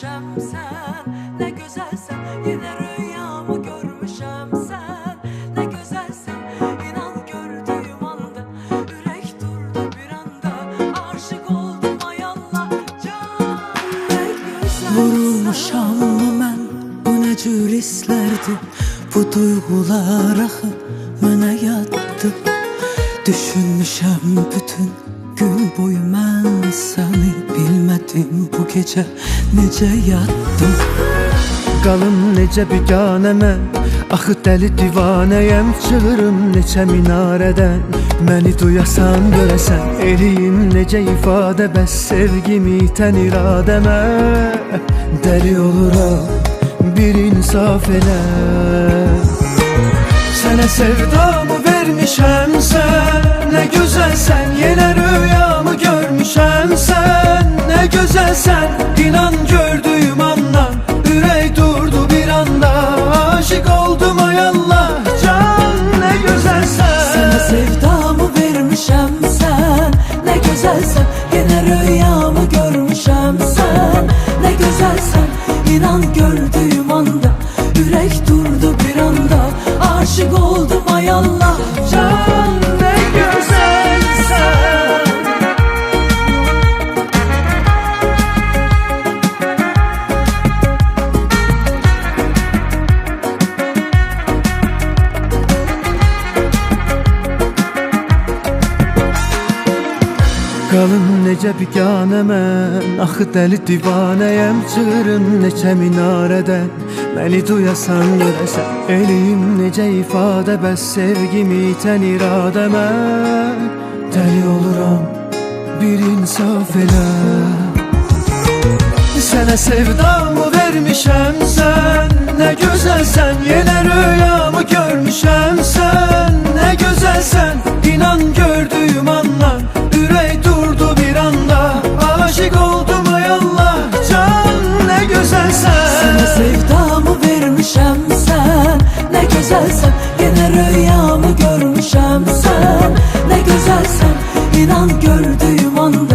görmüşəm sən, nə gözəlsən, yenə rüyamı görmüşəm sən, nə gözəlsən, inan gördüyüm anda, ürək durdu bir anda, aşık oldum ay Allah, can nə gözəlsən. Vurulmuşam mı mən, bu nə cür hisslərdi, bu duyğular axı mənə yaddı. Düşünmüşəm bütün gün boyu mən səni, bilmədim bu gecə necə yatdım. Qalım necə biganə mən, axı dəli divanəyəm, çığırım neçə minarədən. Məni duyasan görəsən, eləyim necə ifadə, bəs sevgimi itən iradəmə. Dəli oluram, bir insaf elə. Sənə sevdamı vermişəm sən, nə gözəlsən, yenə rüyamı görmüşəm sən, nə gözəlsən, inan gördüyüm andan, ürək durdu bir anda, aşık oldum ay Allah, can nə gözəlsən. Sənə sevdamı vermişəm sən, nə gözəlsən, yenə rüyamı görmüşəm sən, nə gözəlsən, inan gördüyüm anda, ürək durdu bir anda, aşık oldum ay Allah, Can nə gözəlsən. Qalım necə biganə mən, axı dəli divanəyəm, çığırım neçə minarədən. Məni duyasan görəsən, eləyim necə ifadə, bəs sevgimi itən iradəmə. Dəli oluram, bir insaf elə. Sənə sevdamı vermişəm sən, nə gözəlsən, yenə rüyamı görmüşəm sən, nə gözəlsən, inan gördüyüm andan, ürək durdu bir anda, aşık oldum ay Allah, can nə gözəlsən. Sənə sevdamı vermişəm sən, nə gözəlsən, yenə rüyamı görmüşəm sən, nə gözəlsən, inan gördüyüm anda,